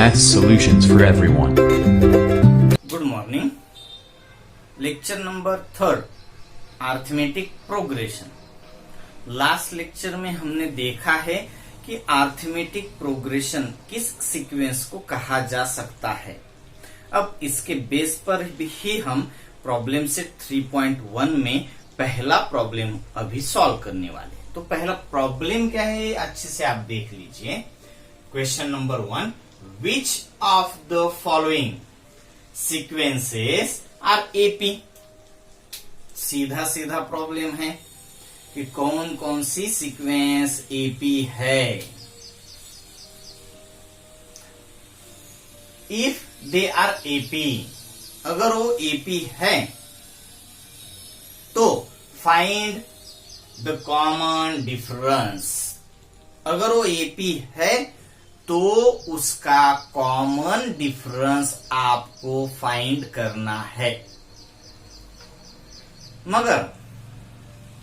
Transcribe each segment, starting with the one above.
Math solutions for everyone. Good morning. Lecture number 3 arithmetic progression. Last lecture में हमने देखा है कि अरिथमेटिक प्रोग्रेशन किस सीक्वेंस को कहा जा सकता है। अब इसके बेस पर भी हम प्रॉब्लम सेट 3.1 में पहला प्रॉब्लम अभी सॉल्व करने वाले। तो पहला प्रॉब्लम क्या है, अच्छे से आप देख लीजिए। Question number 1, which of the following sequences are AP. सीधा सीधा प्रॉब्लम है कि कौन कौन सी सीक्वेंस एपी है। इफ दे आर एपी, अगर वो एपी है तो फाइंड द कॉमन डिफरेंस। अगर वो एपी है तो उसका कॉमन डिफरेंस आपको फाइंड करना है। मगर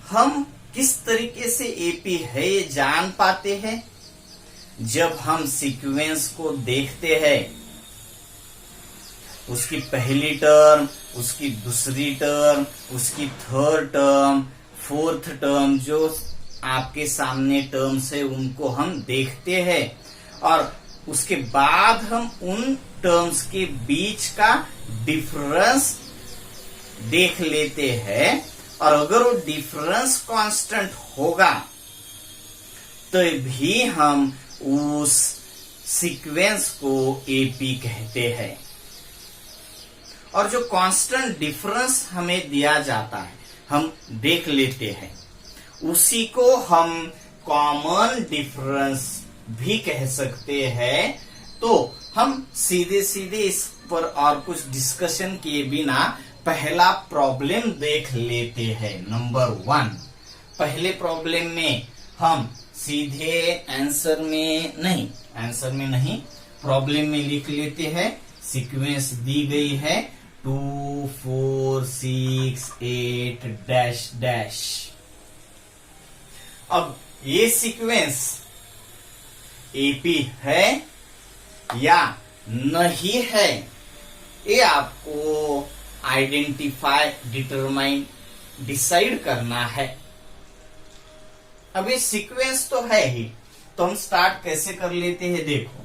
हम किस तरीके से एपी है ये जान पाते हैं, जब हम सीक्वेंस को देखते हैं। उसकी पहली टर्म, उसकी दूसरी टर्म, उसकी थर्ड टर्म, फोर्थ टर्म, जो आपके सामने टर्म्स है उनको हम देखते हैं और उसके बाद हम उन टर्म्स के बीच का डिफरेंस देख लेते हैं। और अगर वो डिफरेंस कांस्टेंट होगा तो भी हम उस सीक्वेंस को एपी कहते हैं। और जो कांस्टेंट डिफरेंस हमें दिया जाता है, हम देख लेते हैं, उसी को हम कॉमन डिफरेंस भी कह सकते हैं। तो हम सीधे सीधे इस पर और कुछ डिस्कशन किए बिना पहला प्रॉब्लम देख लेते हैं। नंबर 1, पहले प्रॉब्लम में हम सीधे आंसर में नहीं प्रॉब्लम में लिख लेते हैं। सीक्वेंस दी गई है 2 4 6 8 डैश डैश। अब ये सीक्वेंस एपी है या नहीं है, ये आपको आइडेंटिफाई, डिटरमाइन, डिसाइड करना है। अब ये सीक्वेंस तो है ही, तो हम स्टार्ट कैसे कर लेते हैं, देखो।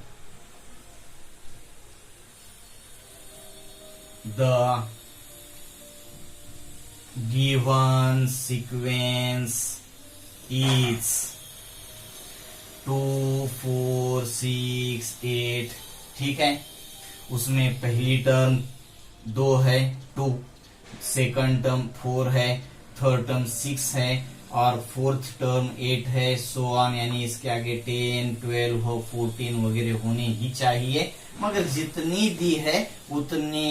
द गिवन सीक्वेंस इज 2 4 6 8, ठीक है। उसमें पहली टर्म 2 है 2, सेकंड टर्म 4 है, थर्ड टर्म 6 है और फोर्थ टर्म 8 है, सो ऑन, यानी इसके आगे 10 12 हो 14 वगैरह होने ही चाहिए। मगर जितनी दी है उतने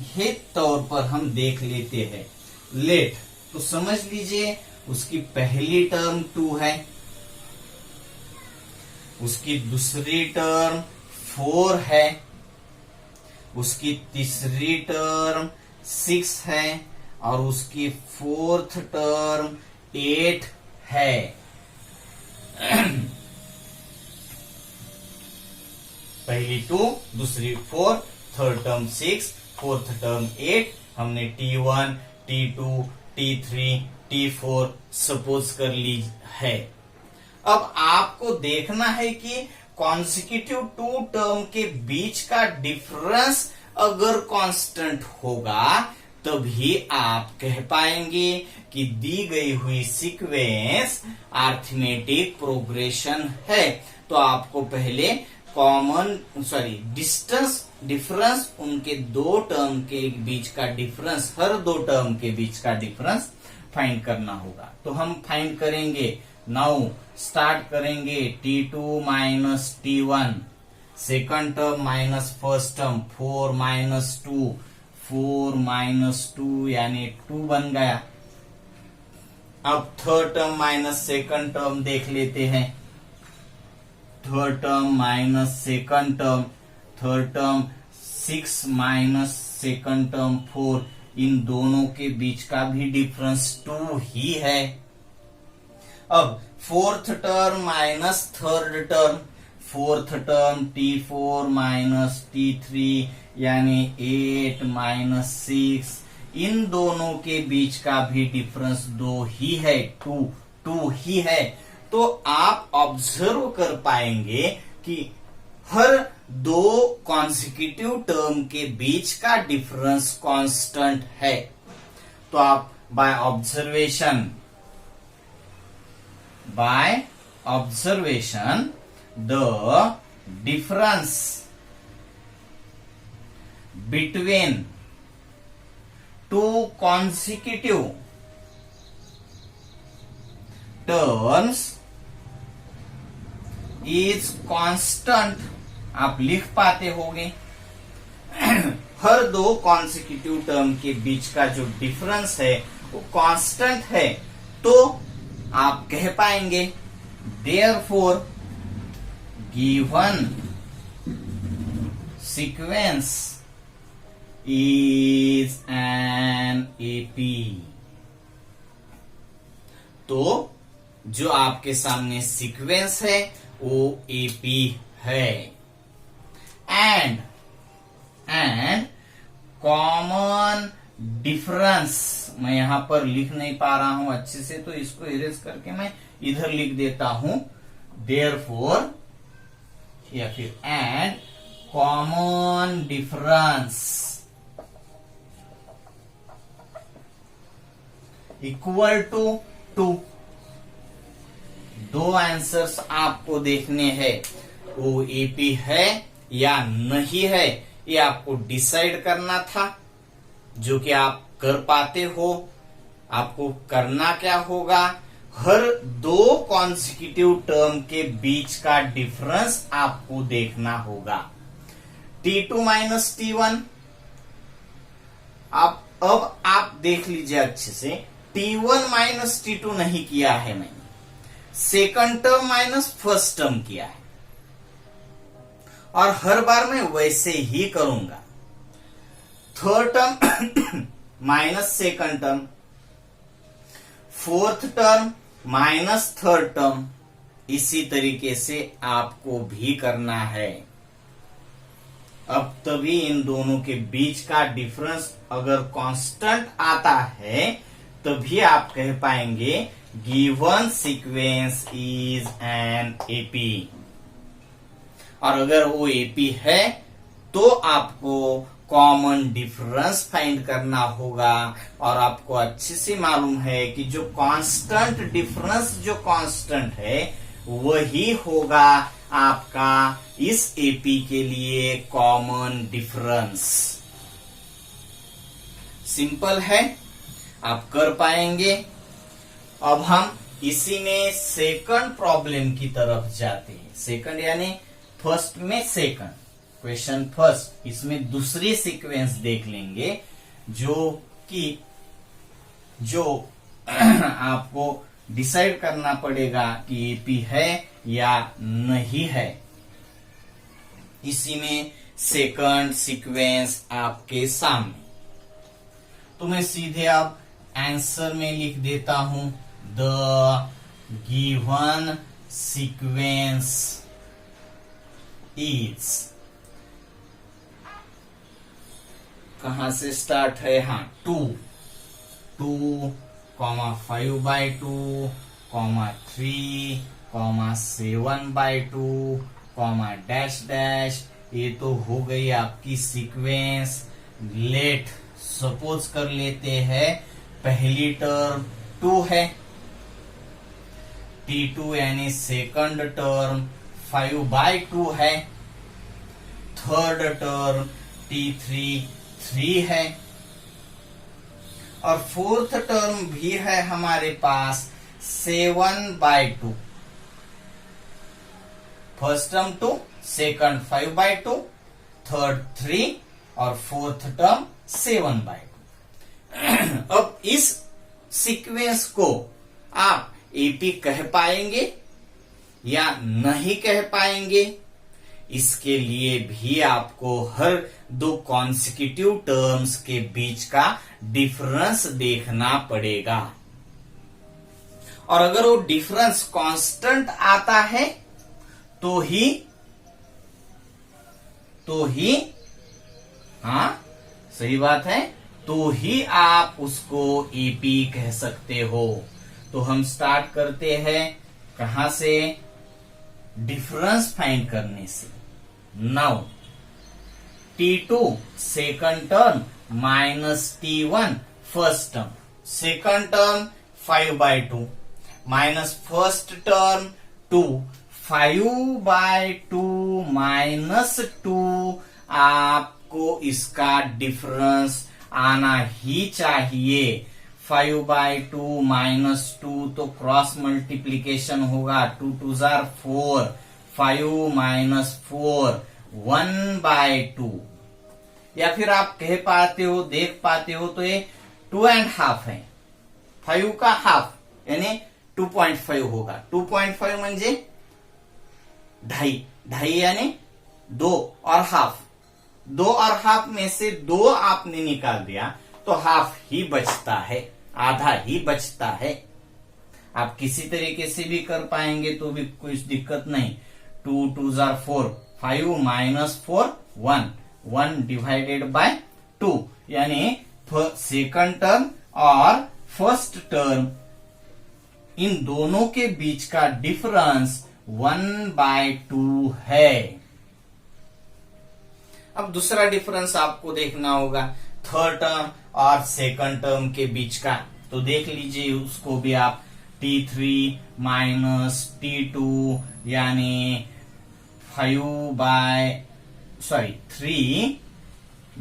ही तौर पर हम देख लेते हैं। लेट, तो समझ लीजिए उसकी पहली टर्म 2 है, उसकी दूसरी टर्म 4 है, उसकी तीसरी टर्म 6 है और उसकी फोर्थ टर्म 8 है। पहली 2, दूसरी 4, थर्ड टर्म 6, फोर्थ टर्म 8। हमने T1, T2, T3, T4 suppose कर ली है। अब आपको देखना है कि कॉन्सिक्यूटिव 2 टर्म के बीच का डिफरेंस अगर कांस्टेंट होगा तभी आप कह पाएंगे कि दी गई हुई सीक्वेंस अरिथमेटिक प्रोग्रेशन है। तो आपको पहले डिफरेंस, उनके 2 टर्म के बीच का डिफरेंस, हर 2 टर्म के बीच का डिफरेंस फाइंड करना होगा। तो हम फाइंड करेंगे। नाउ स्टार्ट करेंगे T2 minus T1, second term minus first term, 4 minus 2, 4 minus 2 यानी 2 बन गया। अब third term minus second term देख लेते हैं। Third term minus second term, third term 6 minus second term 4, इन दोनों के बीच का भी डिफरेंस 2 ही है। अब fourth term minus third term, fourth term T4 minus T3 यानी 8 माइनस 6, इन दोनों के बीच का भी डिफरेंस 2 ही है, 2 ही है। तो आप ऑब्जर्व कर पाएंगे कि हर दो कॉन्सिक्यूटिव टर्म के बीच का डिफरेंस कांस्टेंट है। तो आप by observation the difference between two consecutive terms is constant, आप लिख पाते होंगे। हर दो कॉन्सिक्यूटिव टर्म के बीच का जो डिफरेंस है वो कांस्टेंट है, तो आप कह पाएंगे therefore given sequence is an AP. तो जो आपके सामने सीक्वेंस है वो एपी है। एंड कॉमन डिफरेंस, मैं यहां पर लिख नहीं पा रहा हूं अच्छे से, तो इसको इरेज करके मैं इधर लिख देता हूं। देयरफॉर या फिर and common difference equal to 2। दो आंसर्स आपको देखने हैं, वो एपी है या नहीं है, ये आपको डिसाइड करना था, जो कि आप कर पाते हो। आपको करना क्या होगा, हर दो कॉन्सिक्यूटिव टर्म के बीच का डिफरेंस आपको देखना होगा। T2 माइनस T1, अब आप देख लीजिए अच्छे से, T1 माइनस T2 नहीं किया है मैंने, second term minus first term किया है, और हर बार मैं वैसे ही करूंगा। Third term minus second term, fourth term minus third term, इसी तरीके से आपको भी करना है। अब तभी इन दोनों के बीच का डिफरेंस अगर कांस्टेंट आता है, तभी आप कह पाएंगे given sequence is an AP. और अगर वो एपी है तो आपको कॉमन डिफरेंस फाइंड करना होगा। और आपको अच्छे से मालूम है कि जो कांस्टेंट डिफरेंस, जो कांस्टेंट है, वही होगा आपका इस एपी के लिए कॉमन डिफरेंस। सिंपल है, आप कर पाएंगे। अब हम इसी में सेकंड प्रॉब्लम की तरफ जाते हैं। सेकंड यानी फर्स्ट में सेकंड, क्वेश्चन फर्स्ट, इसमें दूसरी सीक्वेंस देख लेंगे जो आपको डिसाइड करना पड़ेगा कि एपी है या नहीं है। इसी में सेकंड सीक्वेंस आपके सामने, तो मैं सीधे अब आंसर में लिख देता हूं, द गिवन सीक्वेंस इज, कहां से स्टार्ट है, हाँ 2, 5/2, 3, 7/2, डैश डैश, ये तो हो गई आपकी सीक्वेंस। लेट सपोज कर लेते हैं पहली टर्म 2 है, T2 यानी सेकंड टर्म 5/2 है, थर्ड टर्म T3 3 है, और फोर्थ टर्म भी है हमारे पास 7/2। फर्स्ट टर्म 2, सेकंड 5/2, थर्ड 3 और फोर्थ टर्म 7/2। अब इस सीक्वेंस को आप एपी कह पाएंगे या नहीं कह पाएंगे, इसके लिए भी आपको हर दो कॉन्सिक्यूटिव टर्म्स के बीच का डिफरेंस देखना पड़ेगा। और अगर वो डिफरेंस कांस्टेंट आता है तो ही तो ही, हाँ सही बात है, तो ही आप उसको एपी कह सकते हो। तो हम स्टार्ट करते हैं कहां से, डिफरेंस फाइंड करने से। Now T2 second term minus T1 first term, second term 5/2 minus first term 2, 5/2 minus 2, आपको इसका डिफरेंस आना ही चाहिए। 5/2 माइनस 2 तो क्रॉस मल्टीप्लीकेशन होगा, 2 2 4, 5 माइनस 4 1/2, या फिर आप कह पाते हो, देख पाते हो तो ये 2.5 है, 5 का हाफ यानी 2.5 होगा। 2.5 म्हणजे ढाई, ढाई यानी 2 और हाफ, 2 और हाफ में से 2 आपने निकाल दिया तो हाफ ही बचता है, आधा ही बचता है। आप किसी तरीके से भी कर पाएंगे तो भी कोई दिक्कत नहीं। 2 2 4, 5 माइनस 4 1, 1 डिवाइडेड बाय 2, यानी सेकंड टर्म और फर्स्ट टर्म इन दोनों के बीच का डिफरेंस 1/2 है। अब दूसरा डिफरेंस आपको देखना होगा थर्ड टर्म और सेकंड टर्म के बीच का, तो देख लीजिए उसको भी आप। T3 माइनस T2 यानी 3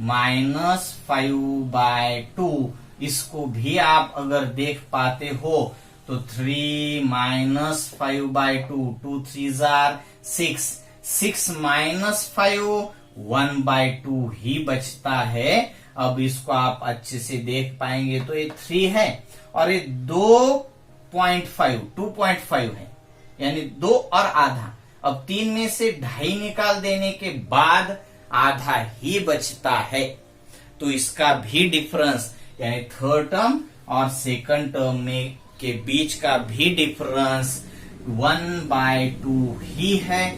माइनस 5/2, इसको भी आप अगर देख पाते हो तो 3 माइनस 5/2, 2 3 6, 6 माइनस 5 1/2 ही बचता है। अब इसको आप अच्छे से देख पाएंगे तो ये 3 है और ये 2.5 है, यानी 2 और आधा। अब 3 में से 2.5 निकाल देने के बाद आधा ही बचता है, तो इसका भी डिफरेंस यानी थर्ड टर्म और सेकंड टर्म में के बीच का भी डिफरेंस 1/2 ही है।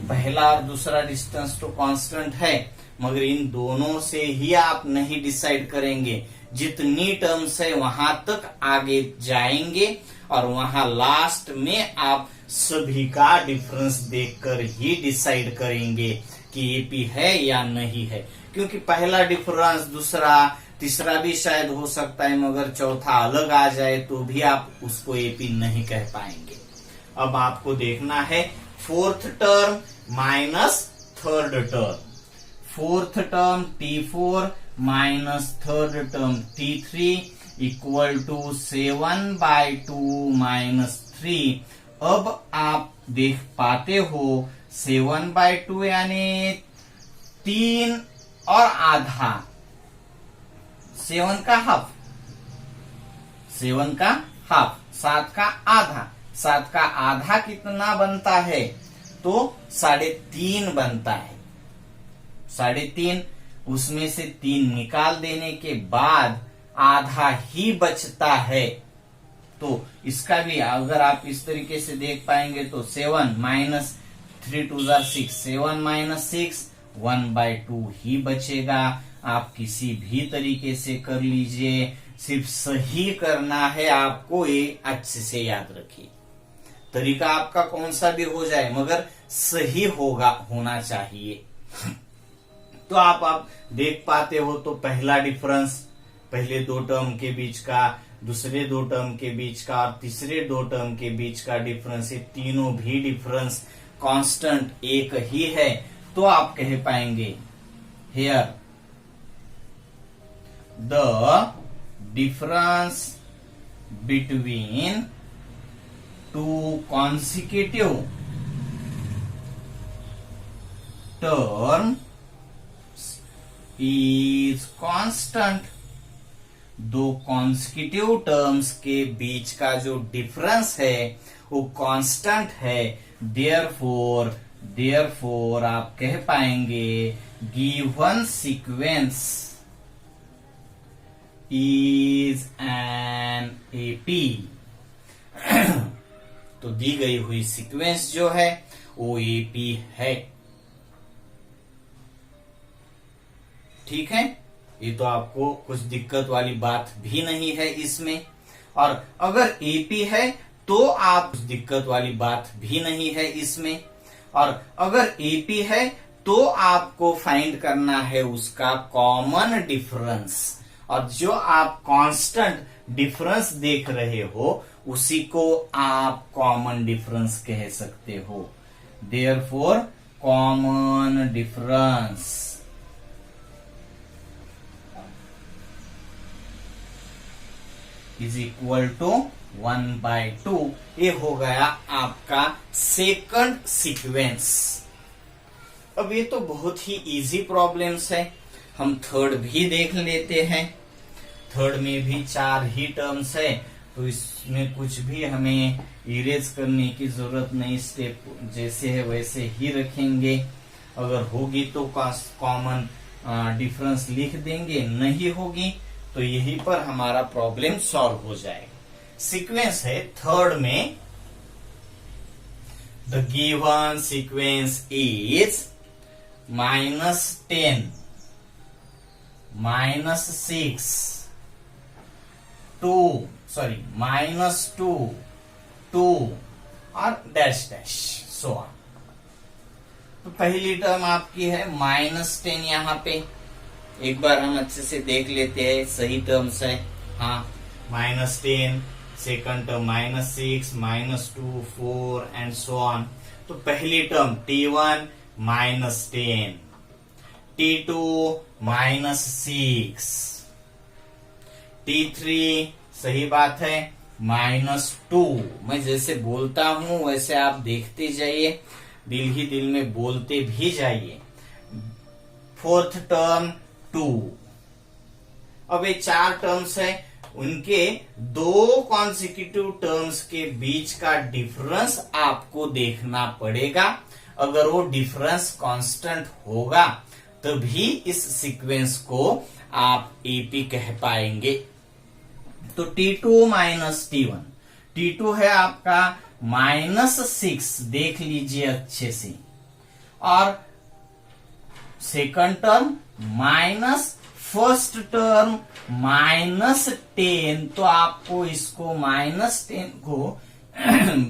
पहला और दूसरा डिस्टेंस तो कांस्टेंट है, मगर इन दोनों से ही आप नहीं डिसाइड करेंगे। जितनी टर्म्स है वहां तक आगे जाएंगे और वहां लास्ट में आप सभी का डिफरेंस देखकर ही डिसाइड करेंगे कि एपी है या नहीं है, क्योंकि पहला डिफरेंस दूसरा तीसरा भी शायद हो सकता है, मगर चौथा अलग आ जाए तो भी आप उसको एपी नहीं कह पाएंगे। अब आपको देखना है fourth term minus third term, fourth term T4 minus third term T3 equal to 7/2 minus 3। अब आप देख पाते हो 7/2 यानी 3 और आधा, 7 का हाफ, 7 का हाफ, 7 का आधा। 7 का आधा कितना बनता है तो 3.5 बनता है। 3.5, उसमें से 3 निकाल देने के बाद आधा ही बचता है। तो इसका भी अगर आप इस तरीके से देख पाएंगे तो 7 माइनस 3 2 6, 7 माइनस 6 1/2 ही बचेगा। आप किसी भी तरीके से कर लीजिए, सिर्फ सही करना है आपको, ये अच्छे से याद रखिए। तरीका आपका कौन सा भी हो जाए मगर सही होना चाहिए। तो आप देख पाते हो तो पहला डिफरेंस पहले 2 टर्म के बीच का, दूसरे 2 टर्म के बीच का और तीसरे 2 टर्म के बीच का डिफरेंस, ये तीनों भी डिफरेंस कांस्टेंट एक ही है। तो आप कह पाएंगे here the difference between 2 consecutive terms is constant। 2 consecutive terms के बीच का जो डिफरेंस है वो कांस्टेंट है। therefore आप कह पाएंगे given sequence is an AP। तो दी गई हुई सीक्वेंस जो है वो एपी है। ठीक है, ये तो आपको कुछ दिक्कत वाली बात भी नहीं है इसमें। और अगर एपी है तो आप कुछ दिक्कत वाली बात भी नहीं है इसमें। और अगर एपी है तो आपको फाइंड करना है उसका कॉमन डिफरेंस, और जो आप कांस्टेंट डिफरेंस देख रहे हो उसी को आप कॉमन डिफरेंस कह सकते हो। Therefore common difference is equal to 1/2। ये हो गया आपका सेकंड सीक्वेंस। अब ये तो बहुत ही इजी प्रॉब्लम्स है, हम थर्ड भी देख लेते हैं। थर्ड में भी 4 ही टर्म्स है, तो इसमें कुछ भी हमें इरेज करने की जरूरत नहीं, स्टेप जैसे है वैसे ही रखेंगे। अगर होगी तो कॉमन डिफरेंस लिख देंगे, नहीं होगी तो यहीं पर हमारा प्रॉब्लम सॉल्व हो जाएगा। सीक्वेंस है थर्ड में, द गिवन सीक्वेंस इज -10, -6, -2, 2 और डैश डैश सो ऑन। तो पहली टर्म आपकी है -10, यहाँ पे एक बार हम अच्छे से देख लेते हैं, सही टर्म्स है। हाँ, -10, second term -6, -2, 4 and so on. तो पहली टर्म T1 -10, T2 -6, T3 सही बात है -2। मैं जैसे बोलता हूं वैसे आप देखते जाइए, दिल ही दिल में बोलते भी जाइए। Fourth term 2। अब ये 4 टर्म्स है, उनके 2 कॉन्सिक्यूटिव टर्म्स के बीच का डिफरेंस आपको देखना पड़ेगा। अगर वो डिफरेंस कांस्टेंट होगा तभी इस सीक्वेंस को आप एपी कह पाएंगे। तो T2 -T1, T2 है आपका -6, देख लीजिए अच्छे से, और second term minus first term -10, तो आपको इसको -10 को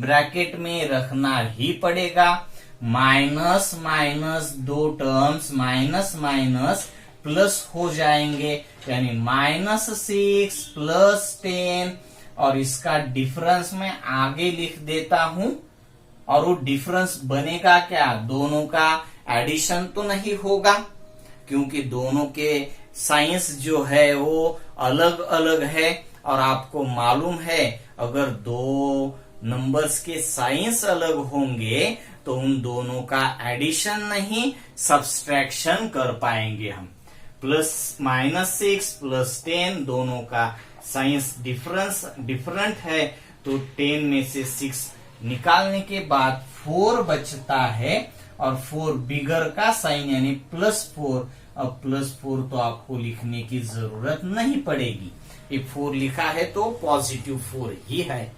ब्रैकेट में रखना ही पड़ेगा। Minus minus 2 terms minus minus plus हो जाएंगे, यानी -6 + 10, और इसका डिफरेंस मैं आगे लिख देता हूं। और वो डिफरेंस बनेगा क्या, दोनों का एडिशन तो नहीं होगा, क्योंकि दोनों के साइंस जो है वो अलग अलग है। और आपको मालूम है अगर 2 नंबर्स के साइंस अलग होंगे तो उन दोनों का एडिशन नहीं सब्सट्रैक्शन कर पाएंगे हम। -6 + 10 दोनों का साइंस डिफरेंट है, तो 10 में से 6 निकालने के बाद 4 बचता है, और 4 बिगर का साइन यानी +4। अब +4 तो आपको लिखने की जरूरत नहीं पड़ेगी, ये 4 लिखा है तो +4 ही है।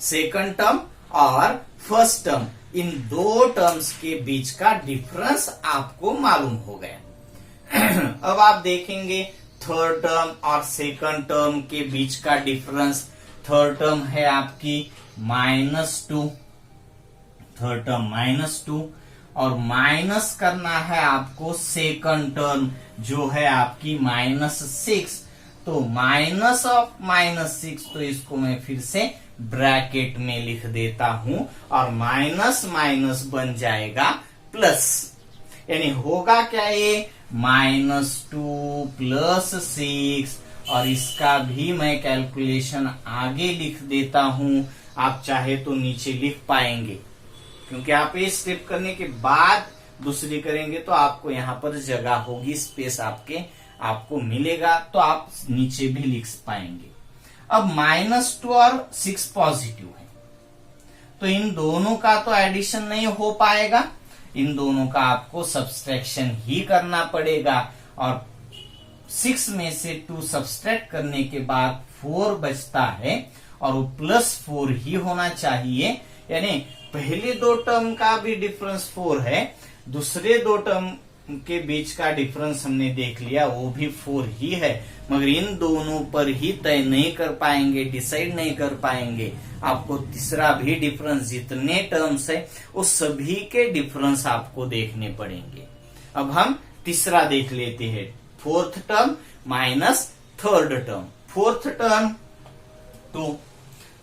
सेकंड टर्म और फर्स्ट टर्म, इन 2 टर्म्स के बीच का डिफरेंस आपको मालूम हो गया। अब आप देखेंगे थर्ड टर्म और सेकंड टर्म के बीच का डिफरेंस। थर्ड टर्म है आपकी -2, थर्ड टर्म -2, और माइनस करना है आपको सेकंड टर्म जो है आपकी -6। तो माइनस ऑफ -6, तो इसको मैं फिर से ब्रैकेट में लिख देता हूं, और माइनस माइनस बन जाएगा प्लस, यानी होगा क्या ये -2 + 6, और इसका भी मैं कैलकुलेशन आगे लिख देता हूं। आप चाहे तो नीचे लिख पाएंगे, क्योंकि आप ये स्टेप करने के बाद दूसरी करेंगे तो आपको यहाँ पर जगह होगी, स्पेस आपको मिलेगा, तो आप नीचे भी लिख पाएंगे। अब -2 और 6 पॉजिटिव है, तो इन दोनों का तो एडिशन नहीं हो पाएगा, इन दोनों का आपको सब्सट्रैक्शन ही करना पड़ेगा। और 6 में से 2 सब्सट्रैक्ट करने के बाद 4 बचता है, और वो +4 ही होना चाहिए, यानी पहले 2 टर्म का भी डिफरेंस 4 है, दूसरे 2 टर्म के बीच का डिफरेंस हमने देख लिया, वो भी 4 ही है, मगर इन दोनों पर ही तय नहीं कर पाएंगे, डिसाइड नहीं कर पाएंगे। आपको तीसरा भी डिफरेंस, जितने टर्म्स है वो सभी के डिफरेंस आपको देखने पड़ेंगे। अब हम तीसरा देख लेते हैं, fourth term minus third term. Fourth term 2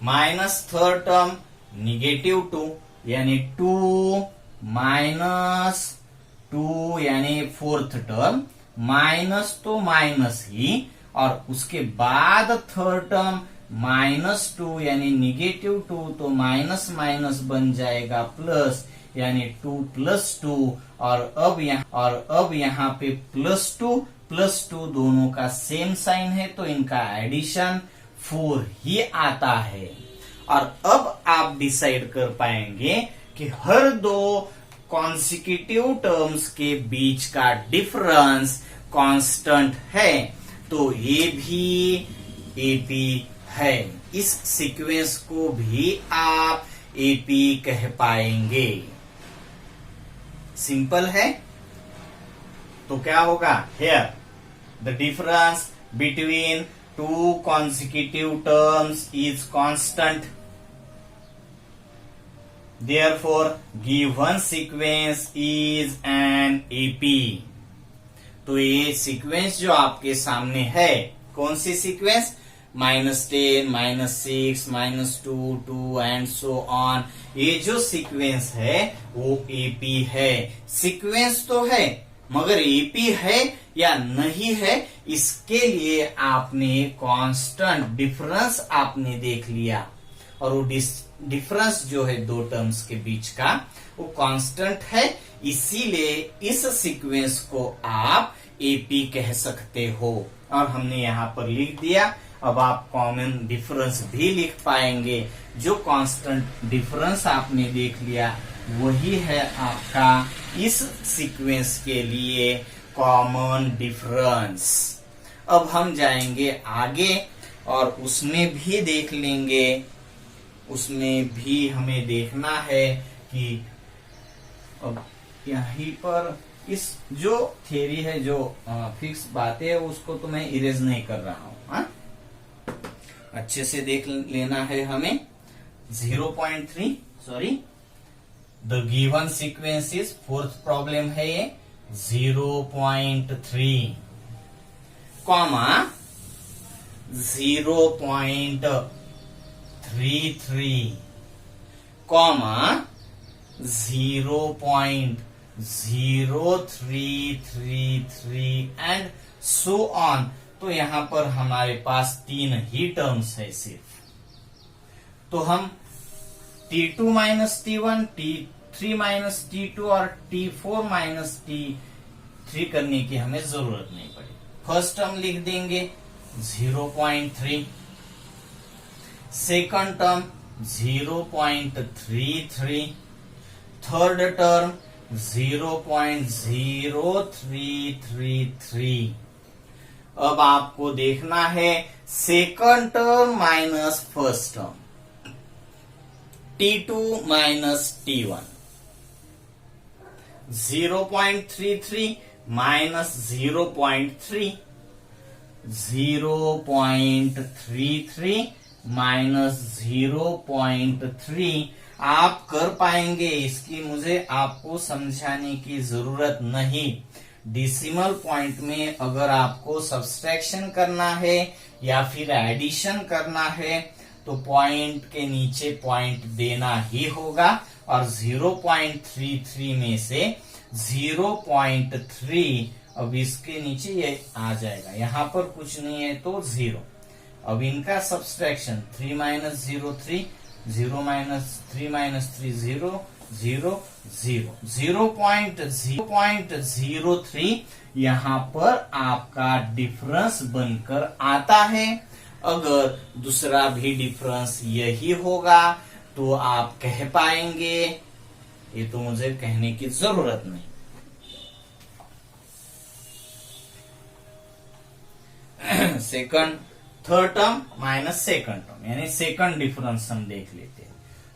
minus third term -2, यानी 2 माइनस 2 यानी फोर्थ टर्म, माइनस तो माइनस ही, और उसके बाद थर्ड टर्म -2 यानी -2, तो माइनस माइनस बन जाएगा प्लस, यानी 2 + 2, और अब यहाँ पे +2 दोनों का सेम साइन है, तो इनका एडिशन 4 ही आता है। और अब आप डिसाइड कर पाएंगे कि हर दो कॉन्सिक्यूटिव टर्म्स के बीच का डिफरेंस कांस्टेंट है, तो ये भी एपी है। इस सीक्वेंस को भी आप एपी कह पाएंगे। सिंपल है। तो क्या होगा, here the difference between 2 consecutive terms is constant, therefore given sequence is an AP। तो ये सीक्वेंस जो आपके सामने है, कौन सी सीक्वेंस, -10, -6, -2, 2 एंड सो ऑन, ये जो सीक्वेंस है वो एपी है। सीक्वेंस तो है, मगर एपी है या नहीं है, इसके लिए आपने कांस्टेंट डिफरेंस आपने देख लिया, और वो डिफरेंस जो है दो टर्म्स के बीच का वो कांस्टेंट है, इसीलिए इस सीक्वेंस को आप एपी कह सकते हो। और हमने यहाँ पर लिख दिया। अब आप कॉमन डिफरेंस भी लिख पाएंगे। जो कांस्टेंट डिफरेंस आपने देख लिया वही है आपका इस सीक्वेंस के लिए कॉमन डिफरेंस। अब हम जाएंगे आगे और उसमें भी देख लेंगे। उसमें भी हमें देखना है कि अब यहीं पर इस जो थ्योरी है, जो फिक्स बातें है, उसको तो मैं इरेज नहीं कर रहा हूं। अच्छे से देख लेना है हमें। 0.3 sorry, the given sequence is, fourth problem है ये, 0.3 comma 0.33 comma 0.0333 and so on. तो यहां पर हमारे पास 3 ही टर्म्स है सिर्फ। तो हम T2 minus T1, T3 minus T2 और T4 माइनस T3 करने की हमें जरूरत नहीं पड़ी। फर्स्ट टर्म लिख देंगे 0.3, सेकंड टर्म 0.33, थर्ड टर्म 0.0333। अब आपको देखना है second term minus first term, T2 minus T1, 0.33 minus 0.3, 0.33 minus 0.3। आप कर पाएंगे, इसकी मुझे आपको समझाने की जरूरत नहीं। डेसिमल पॉइंट में अगर आपको सब्सट्रैक्शन करना है या फिर एडिशन करना है तो पॉइंट के नीचे पॉइंट देना ही होगा, और 0.33 में से 0.3 अब इसके नीचे ये आ जाएगा, यहां पर कुछ नहीं है तो 0। अब इनका सब्सट्रैक्शन 3 माइनस 0.3, 0 माइनस 3 माइनस 3 0, 0 0, 0.03 यहाँ पर आपका डिफरेंस बनकर आता है। अगर दूसरा भी डिफरेंस यही होगा तो आप कह पाएंगे, ये तो मुझे कहने की जरूरत नहीं। Second third term minus second term, यानी सेकंड डिफरेंस हम देख लेते हैं।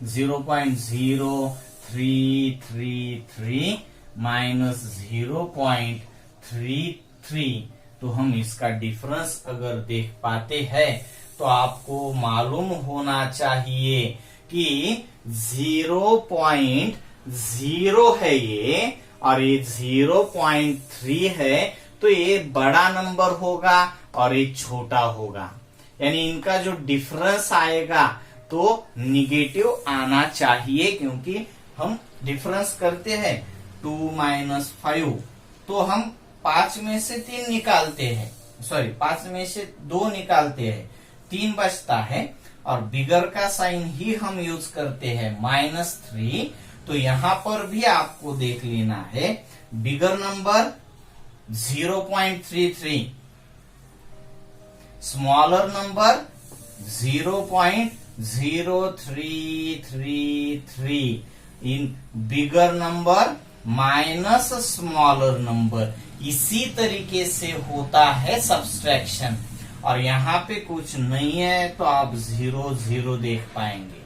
0.0333 माइनस 0.33, तो हम इसका डिफरेंस अगर देख पाते हैं तो आपको मालूम होना चाहिए कि 0.0 है ये और ये 0.3 है, तो ये बड़ा नंबर होगा और ये छोटा होगा, यानी इनका जो डिफरेंस आएगा तो निगेटिव आना चाहिए, क्योंकि हम डिफरेंस करते हैं 2 माइनस 5, तो हम 5 में से 3 निकालते हैं, 5 में से 2 निकालते हैं, 3 बचता है और बिगर का साइन ही हम यूज करते हैं -3, तो यहां पर भी आपको देख लेना है bigger number 0.33, smaller number 0.0333, in bigger number minus smaller number. इसी तरीके से होता है सब्सट्रैक्शन, और यहाँ पे कुछ नहीं है तो आप 0 0 देख पाएंगे।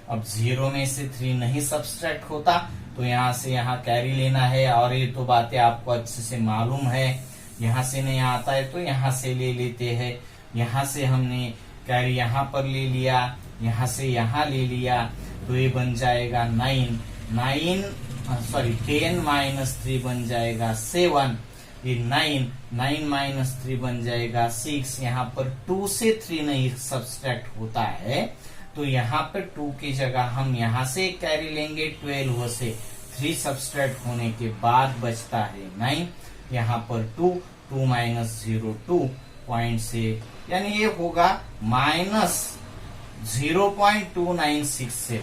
अब 0 में से 3 नहीं सब्सट्रैक्ट होता, तो यहाँ से यहाँ कैरी लेना है, और ये तो बातें आपको अच्छे से मालूम है। यहाँ से नहीं आता है तो यहाँ से ले लेते हैं, यहाँ से हमने कैरी यहाँ पर ले लिया, यहाँ से यहाँ ले लिया, तो ये बन जाएगा 10 माइनस 3 बन जाएगा 7, ये 9 माइनस 3 बन जाएगा 6। यहाँ पर 2 से 3 नहीं सब्सट्रैक्ट होता है, तो यहाँ पर 2 की जगह हम यहाँ से कैरी लेंगे 12 से, 3 सब्सट्रैक्ट होने के बाद बचता है 9, यहाँ पर 2 माइनस 0 2 पॉइंट से, यानी ये होगा -0.2967,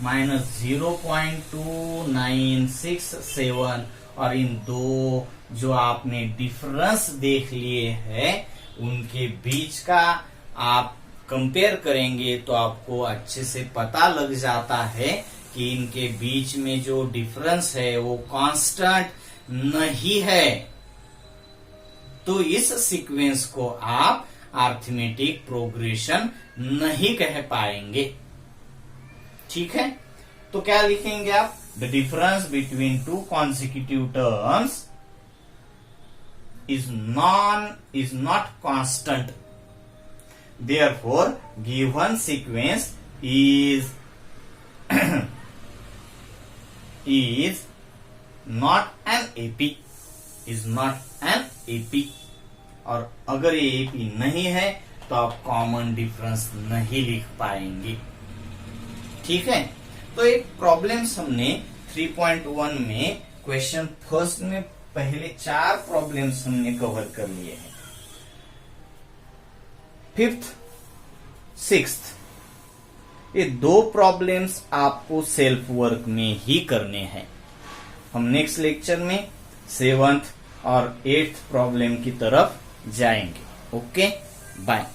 -0.2967। और इन दो जो आपने डिफरेंस देख लिए हैं उनके बीच का आप कंपेयर करेंगे तो आपको अच्छे से पता लग जाता है कि इनके बीच में जो डिफरेंस है वो कांस्टेंट नहीं है, तो इस सीक्वेंस को आप अरिथमेटिक प्रोग्रेशन नहीं कह पाएंगे। ठीक है, तो क्या लिखेंगे आप? The difference between 2 consecutive terms is not constant. Therefore, given sequence is not an AP. Is not an AP. और अगर ये AP नहीं है तो आप कॉमन डिफरेंस नहीं लिख पाएंगे। ठीक है, तो एक प्रॉब्लम्स हमने 3.1 में क्वेश्चन फर्स्ट में पहले 4 प्रॉब्लम्स हमने कवर कर लिए हैं। 5th 6th ये 2 प्रॉब्लम्स आपको सेल्फ वर्क में ही करने हैं। हम नेक्स्ट लेक्चर में 7th और 8th प्रॉब्लम की तरफ जाएंगे। Okay, bye.